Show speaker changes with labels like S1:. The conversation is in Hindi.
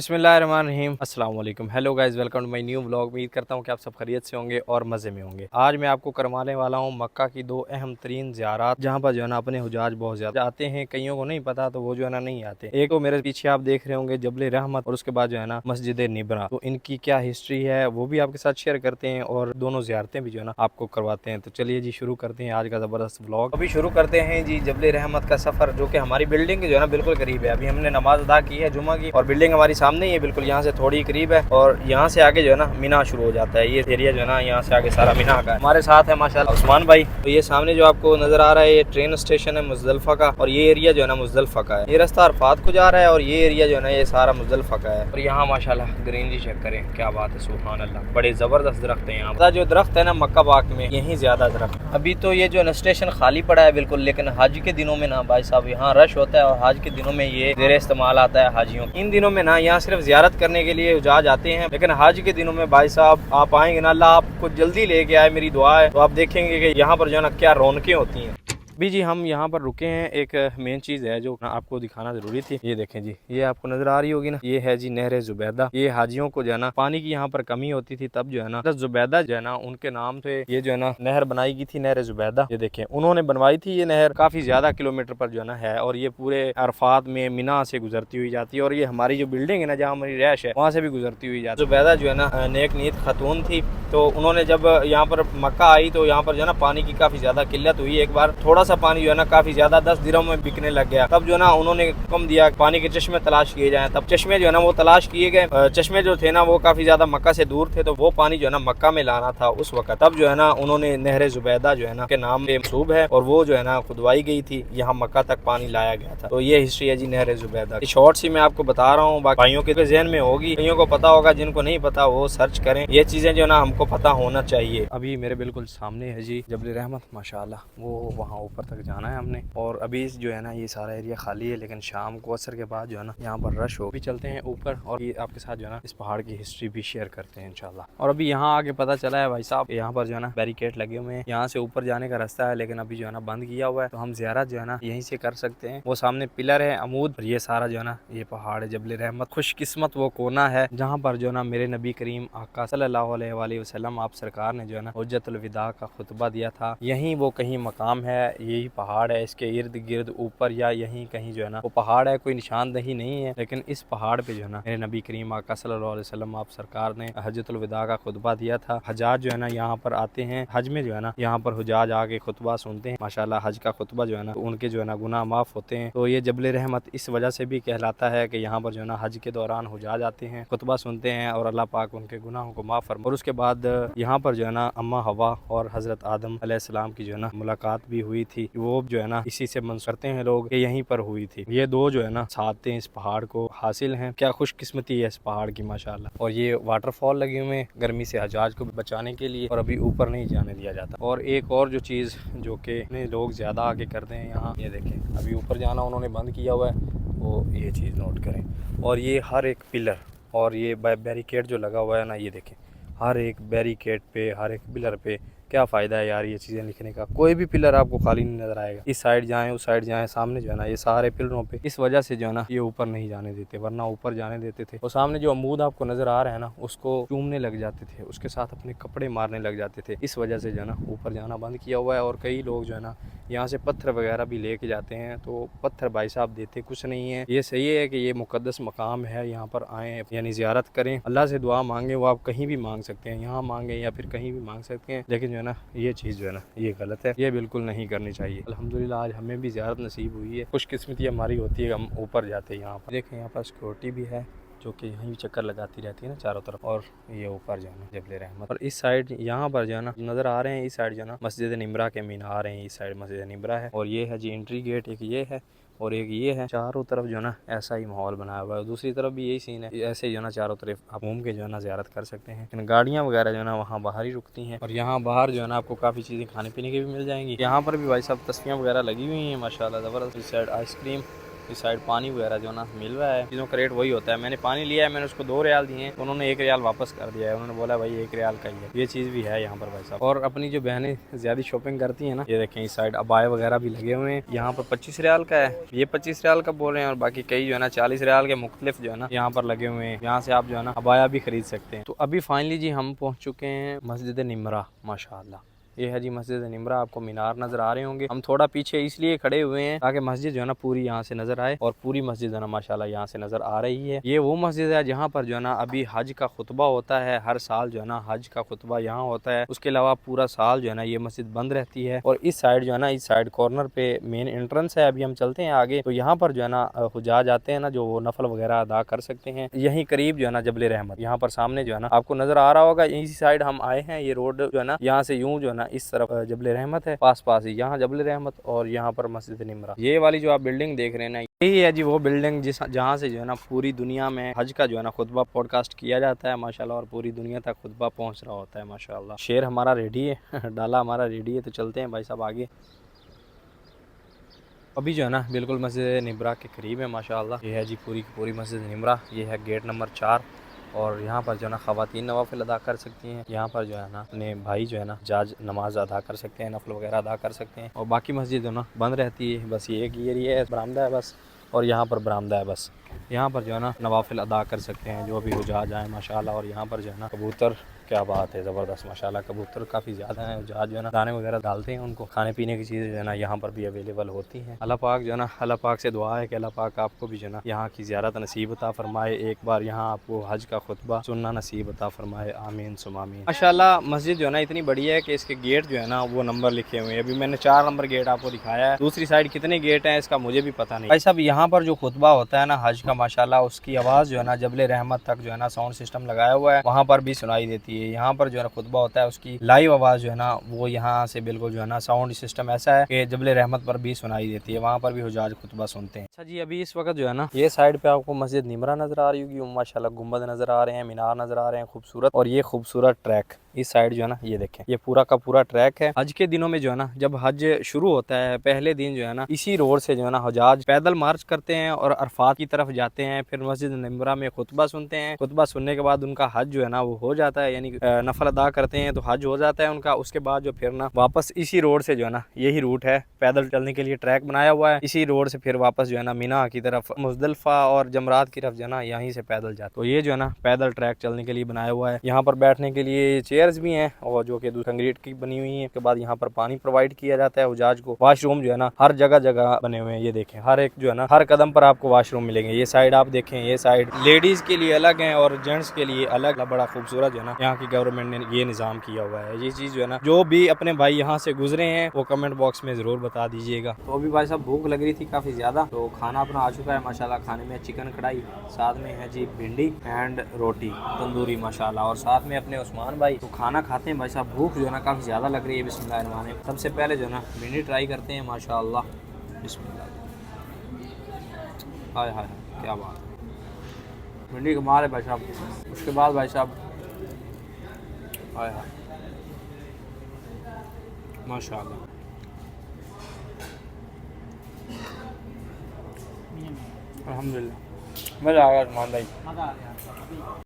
S1: बिस्मिल्लाहिर्रहमानिर्रहीम। अस्सलाम वालेकुम। Hello guys, welcome to my new vlog. उम्मीद करता हूँ कि आप सब खैरियत से होंगे और मज़े में होंगे। आज मैं आपको करवाने वाला हूँ मक्का की दो अहम तरीन ज़ियारत, जहाँ पर जो है ना अपने हुजाज बहुत ज़्यादा आते हैं। कईयों को नहीं पता तो वो जो है ना नहीं आते। एक तो मेरे पीछे आप देख रहे होंगे जबल रहमत, और उसके बाद जो है ना मस्जिद निब्रा। तो इनकी क्या हिस्ट्री है वो भी आपके साथ शेयर करते हैं और दोनों ज़ियारतें भी जो है ना आपको करवाते हैं। तो चलिए जी शुरू करते हैं आज का ज़बरदस्त व्लॉग। अभी शुरू करते हैं जी जबल रहमत का सफ़र, जो कि हमारी बिल्डिंग के जो है ना बिल्कुल करीब है। अभी हमने नमाज अदा की है जुमा की, और बिल्डिंग हमारी सामने ही है, बिल्कुल यहाँ से थोड़ी करीब है। और यहाँ से आगे जो है ना मीना शुरू हो जाता है। ये एरिया जो है ना यहाँ से आगे सारा मीना का है। हमारे साथ है माशाल्लाह उस्मान भाई। तो ये सामने जो आपको नजर आ रहा है ये ट्रेन स्टेशन है मुज़दलिफ़ा का, और ये एरिया जो है ना मुज़दलिफ़ा का है। ये रास्ता अरफात को जा रहा है और ये एरिया जो है ना ये सारा मुज़दलिफ़ा का है। और यहाँ माशाल्लाह ग्रीनरी चेक करें, क्या बात है, सुभान अल्लाह। बड़े जबरदस्त दरख्त है यहाँ। जो दरख्त है ना मक्का पाक में यही ज्यादा दरख्त। अभी तो ये जो है ना स्टेशन खाली पड़ा है बिल्कुल, लेकिन हज के दिनों में ना भाई साहब यहाँ रश होता है, और हज के दिनों में ये ज़ेर इस्तेमाल आता है हाजियों। इन दिनों में ना यहाँ सिर्फ जियारत करने के लिए हुजाज आते हैं, लेकिन हज के दिनों में भाई साहब आप आएंगे ना, अल्लाह आपको जल्दी लेके आए, मेरी दुआ है। तो आप देखेंगे कि यहाँ पर जो है ना क्या रौनकें होती हैं। अभी जी हम यहाँ पर रुके हैं। एक मेन चीज़ है जो आपको दिखाना जरूरी थी। ये देखें जी, ये आपको नजर आ रही होगी ना, ये है जी नहर जुबैदा। ये हाजियों को जो है ना पानी की यहाँ पर कमी होती थी, तब जो है ना जुबैदा जो है ना उनके नाम से ये जो है ना नहर बनाई गई थी, नहर जुबैदा। ये देखें उन्होंने बनवाई थी। ये नहर काफी ज्यादा किलोमीटर पर जो है ना है, और ये पूरे अरफात में मीना से गुजरती हुई जाती है। और ये हमारी जो बिल्डिंग है ना जहाँ हमारी रैश है वहाँ से भी गुजरती हुई जाती है। जुबैदा जो है ना नेक नीयत खातून थी, तो उन्होंने जब यहाँ पर मक्का आई तो यहाँ पर जो है ना पानी की काफी ज्यादा किल्लत हुई। एक बार थोड़ा सा पानी जो है ना काफी ज्यादा 10 दिरहम में बिकने लग गया। तब जो है ना उन्होंने हुक्म दिया पानी के चश्मे तलाश किए जाएं। तब चश्मे जो है ना वो तलाश किए गए। चश्मे जो थे ना वो काफी ज्यादा मक्का से दूर थे, तो वो पानी जो है ना मक्का में लाना था उस वक्त। तब जो है ना उन्होंने नहर जुबैदा जो है ना के नाम पे मंसूब है, और वो जो है ना खुदवाई गई थी, यहाँ मक्का तक पानी लाया गया था। तो ये हिस्ट्री है जी नहर जुबैदा। शॉर्ट सी मैं आपको बता रहा हूँ, भाइयों के जहन में होगी, कईयों को पता होगा, जिनको नहीं पता वो सर्च करें। ये चीजें जो है ना हमको पता होना चाहिए। अभी मेरे बिल्कुल सामने है जी जबल रहमत माशाल्लाह, वो वहाँ ऊपर तक जाना है हमने। और अभी जो है ना ये सारा एरिया खाली है, लेकिन शाम को असर के बाद जो है ना यहाँ पर रश हो। भी चलते हैं ऊपर और ये आपके साथ जो है ना इस पहाड़ की हिस्ट्री भी शेयर करते हैं इंशाल्लाह। और अभी यहाँ आगे पता चला है भाई साहब यहाँ पर जो है ना बैरिकेड लगे हुए हैं, यहाँ से ऊपर जाने का रास्ता है, लेकिन अभी जो है ना बंद किया हुआ है। तो हम ज़ियारत जो है ना यहीं से कर सकते हैं। वो सामने पिलर है अमूद, और ये सारा जो है ना ये पहाड़ है जबल रहमत। खुशकिस्मत वो कोना है जहाँ पर जो है ना मेरे नबी करीम आका सल्लल्लाहु अलैहि वसल्लम आप सरकार ने जो है ना हुज्जतुल विदा का खुतबा दिया था। यहीं वो कहीं मकाम है, यही पहाड़ है, इसके इर्द गिर्द ऊपर या यहीं कहीं जो है ना वो पहाड़ है। कोई निशानदही नहीं है, लेकिन इस पहाड़ पे जो है ना मेरे नबी करीम आका सल्लल्लाहु अलैहि वसल्लम आप सरकार ने हज्जतुल विदा का खुतबा दिया था। हजाज जो है ना यहाँ पर आते हैं, हज में जो है ना यहाँ पर हुजाज आके खुतबा सुनते हैं। माशाल्लाह हज का खुतबा जो है ना उनके जो है ना गुनाह माफ होते हैं। तो ये जबल रहमत इस वजह से भी कहलाता है कि यहाँ पर जो है ना हज के दौरान हुजाज आते हैं, खुतबा सुनते हैं, और अल्लाह पाक उनके गुनाहों को माफ फरमा। और उसके बाद यहाँ पर जो है ना अम्मा हवा और हजरत आदम अलैहिस्सलाम की जो है ना मुलाकात भी हुई थी। वो जो है ना इसी से मन करते हैं लोग कि यहीं पर हुई थी। ये दो जो है ना सादतें इस पहाड़ को हासिल हैं। क्या खुशकिस्मती है इस पहाड़ की माशाल्लाह। और ये वाटरफॉल लगे हुए हैं गर्मी से हजाज को बचाने के लिए, और अभी ऊपर नहीं जाने दिया जाता। और एक और जो चीज़ जो कि लोग ज़्यादा आगे करते हैं यहाँ, ये देखें अभी ऊपर जाना उन्होंने बंद किया हुआ है, वो ये चीज़ नोट करें। और ये हर एक पिलर और ये बैरिकेड जो लगा हुआ है ना, ये देखें हर एक बैरिकेड पे, हर एक पिलर पे। क्या फ़ायदा है यार ये चीज़ें लिखने का, कोई भी पिलर आपको खाली नहीं नज़र आएगा। इस साइड जाएं उस साइड जाएं, सामने जो है ना ये सारे पिलरों पे, इस वजह से जो है ना ये ऊपर नहीं जाने देते, वरना ऊपर जाने देते थे। और सामने जो अमूद आपको नज़र आ रहा है ना उसको चूमने लग जाते थे, उसके साथ अपने कपड़े मारने लग जाते थे। इस वजह से जो है ना ऊपर जाना बंद किया हुआ है। और कई लोग जो है ना यहाँ से पत्थर वगैरह भी लेके जाते हैं, तो पत्थर भाई साहब देते कुछ नहीं है। ये सही है कि ये मुकद्दस मकाम है, यहाँ पर आएँ यानी ज़ियारत करें, अल्लाह से दुआ मांगे। वो आप कहीं भी मांग सकते हैं, यहाँ मांगे या फिर कहीं भी मांग सकते हैं, लेकिन जो है ना ये चीज़ जो है ना ये गलत है, ये बिल्कुल नहीं करनी चाहिए। अल्हम्दुलिल्लाह आज हमें भी ज़ियारत नसीब हुई है, खुशकिस्मती हमारी होती है हम ऊपर जाते हैं। यहाँ पर देखें यहाँ पर सिक्योरिटी भी है जो कि यहीं चक्कर लगाती रहती है ना चारों तरफ। और ये ऊपर जाना जबल रहमत। और इस साइड यहाँ पर जो है ना नज़र आ रहे हैं, इस साइड जो है ना मस्जिद निम्रा के मीनार हैं, इस साइड मस्जिद निम्रा है। और ये है जी एंट्री गेट, एक ये है और एक ये है। चारों तरफ जो है ना ऐसा ही माहौल बनाया हुआ है, दूसरी तरफ भी यही सीन है। ऐसे जो है ना चारों तरफ आप घूम के जो है ना ज़ियारत कर सकते हैं। इन गाड़ियाँ वगैरह जो है ना वहाँ बाहर ही रुकती हैं, और यहाँ बाहर जो है ना आपको काफ़ी चीज़ें खाने पीने की भी मिल जाएंगी। यहाँ पर भी भाई साहब तस्वीरें वगैरह लगी हुई हैं माशाल्लाह ज़बरदस्त। इस साइड आइसक्रीम इस साइड पानी वगैरह जो ना मिल रहा है, चीज़ों का रेट वही होता है। मैंने पानी लिया है, मैंने उसको 2 रियाल दिए हैं, उन्होंने 1 रियाल वापस कर दिया है। उन्होंने बोला भाई 1 रियाल का ही है। ये चीज़ भी है यहाँ पर भाई साहब। और अपनी जो बहनें ज़्यादा शॉपिंग करती हैं ना, ये देखें इस साइड अबाए वगैरह भी लगे हुए हैं। यहाँ पर 25 रियाल का है, ये 25 रियाल का बोल रहे हैं, और बाकी कई जो है ना 40 रियाल के मुख्तलिफ जो है ना यहाँ पर लगे हुए हैं। यहाँ से आप जो है ना अबाया भी खरीद सकते हैं। तो अभी फाइनली जी हम पहुँच चुके हैं मस्जिद निमरा। माशाअल्लाह ये है जी मस्जिद निमरा। आपको मीनार नजर आ रहे होंगे। हम थोड़ा पीछे इसलिए खड़े हुए हैं ताकि मस्जिद जो है ना पूरी यहाँ से नजर आए, और पूरी मस्जिद है ना माशाल्लाह यहाँ से नजर आ रही है। ये वो मस्जिद है जहाँ पर जो है ना अभी हज का खुतबा होता है। हर साल जो है ना हज का खुतबा यहाँ होता है। उसके अलावा पूरा साल जो है ना ये मस्जिद बंद रहती है। और इस साइड जो है ना, इस साइड कॉर्नर पे मेन एंट्रेंस है। अभी हम चलते हैं आगे, तो यहाँ पर जो है ना हुजाज आते हैं ना, जो वो नफल वगैरह अदा कर सकते हैं। यहीं करीब जो है ना जबल रहमत, यहाँ पर सामने जो है ना आपको नजर आ रहा होगा, इसी साइड हम आए हैं। ये रोड जो है ना यहाँ से यूं जो है ना इस तरफ जबल रहमत है, पास पास ही यहाँ जबल रहमत और यहाँ पर मस्जिद निमरा। ये वाली जो आप बिल्डिंग देख रहे हैं ना, यही है जी वो बिल्डिंग जिस जहाँ से जो है ना पूरी दुनिया में हज का जो है ना खुतबा पॉडकास्ट किया जाता है माशाल्लाह, और पूरी दुनिया तक खुतबा पहुँच रहा होता है माशाल्लाह। शेर हमारा रेडी है डाला हमारा रेडी है, तो चलते हैं भाई साहब आगे। अभी जो है ना बिल्कुल मस्जिद निमरा के करीब है माशाल्लाह। ये है जी पूरी की पूरी मस्जिद निमरा। ये है गेट नंबर 4, और यहाँ पर जो है ना ख़वातीन नवाफिल अदा कर सकती हैं। यहाँ पर जो है ना अपने भाई जो है ना जाज नमाज अदा कर सकते हैं, नफल वगैरह अदा कर सकते हैं। और बाकी मस्जिद जो है ना बंद रहती है। बस ये एक एरिया है, बरामदा है बस, और यहाँ पर बरामदा है बस। यहाँ पर जो है ना नवाफिल अदा कर सकते हैं जो भी हुजाज आए माशाल्लाह। और यहाँ पर जो है ना कबूतर, क्या बात है, ज़बरदस्त माशाल्लाह। कबूतर काफ़ी ज़्यादा हैं। हुजाज जो है ना दाने वगैरह डालते हैं उनको, खाने पीने की चीज़ें जो है ना यहाँ पर भी अवेलेबल होती हैं। अल्लाह पाक जो है ना, अल्लाह पाक से दुआ है कि अल्लाह पाक आपको भी जो है ना यहाँ की ज़ियारत नसीब अता फरमाए। एक बार यहाँ आपको हज का खुतबा सुनना नसीब अता फरमाए। आमीन सुम आमीन। माशाल्लाह मस्जिद जो है ना इतनी बड़ी है कि इसके गेट जो है ना वो नंबर लिखे हुए हैं। अभी मैंने 4 नंबर गेट आपको दिखाया है। दूसरी साइड कितने गेट हैं इसका मुझे भी पता नहीं। भाई साहब यहाँ पर जो खुतबा होता है ना हज का माशाल्लाह, उसकी आवाज़ जो है ना जबल रहमत तक जो है ना साउंड सिस्टम लगाया हुआ है, वहाँ पर भी सुनाई देती है। यहाँ पर जो है ना खुतबा होता है उसकी लाइव आवाज़ जो है ना वो यहाँ से बिल्कुल जो है ना साउंड सिस्टम ऐसा है कि जबल रहमत पर भी सुनाई देती है। वहाँ पर भी हुजाज खुतबा सुनते हैं। अच्छा जी, अभी इस वक्त जो है ना ये साइड पे आपको मस्जिद निमरा नजर आ रही होगी। माशाल्लाह गुंबद नजर आ रहे हैं, मीनार नजर आ रहे हैं खूबसूरत, और ये खूबसूरत ट्रैक इस साइड जो है ना ये देखें, ये पूरा का पूरा ट्रैक है। हज के दिनों में जो है ना जब हज शुरू होता है पहले दिन जो है ना इसी रोड से जो है ना हुजाज पैदल मार्च करते हैं और अरफात की तरफ जाते हैं। फिर मस्जिद निमरा में खुतबा सुनते हैं। खुतबा सुनने के बाद उनका हज जो है ना वो हो जाता है, यानी नफल अदा करते हैं तो हज हो जाता है उनका। उसके बाद जो फिर ना वापस इसी रोड से जो है ना, यही रूट है पैदल चलने के लिए, ट्रैक बनाया हुआ है। इसी रोड से फिर वापस जो है ना मीना की तरफ, मुजदलिफा और जमरात की तरफ जो है ना यहीं से पैदल जाते। तो ये जो है ना पैदल ट्रैक चलने के लिए बनाया हुआ है। यहाँ पर बैठने के लिए चेयर्स भी हैं, और जो कि कंक्रीट की बनी हुई है। उसके बाद यहाँ पर पानी प्रोवाइड किया जाता है हुजाज को। वाशरूम जो है ना हर जगह जगह बने हुए हैं। ये देखें, हर एक जो है ना हर कदम पर आपको वाशरूम मिलेंगे। ये साइड आप देखें, ये साइड लेडीज के लिए अलग है और जेंट्स के लिए अलग। बड़ा खूबसूरत जो है ना यहाँ की गवर्नमेंट ने ये निज़ाम किया हुआ है। ये चीज़ जो है ना जो भी अपने भाई यहाँ से गुजरे हैं वो कमेंट बॉक्स में ज़रूर बता दीजिएगा। तो अभी भाई साहब भूख लग रही थी काफ़ी ज़्यादा, तो खाना अपना आ चुका है माशाल्लाह। खाने में चिकन कढ़ाई, साथ में है जी भिंडी एंड रोटी तंदूरी माशाल्लाह, और साथ में अपने उस्मान भाई। तो खाना खाते हैं भाई साहब, भूख जो है ना काफ़ी ज़्यादा लग रही है। बिस्मिल्लाह, सबसे पहले जो है ना भिंडी ट्राई करते हैं माशाल्लाह। बिस्मिल्लाह, हाय हाय क्या बात है, भिंडी कमाल है भाई साहब। उसके बाद भाई साहब हाय हाय माशाल्लाह, अल्हम्दुलिल्लाह, मज़ा आ गया उस्मान भाई।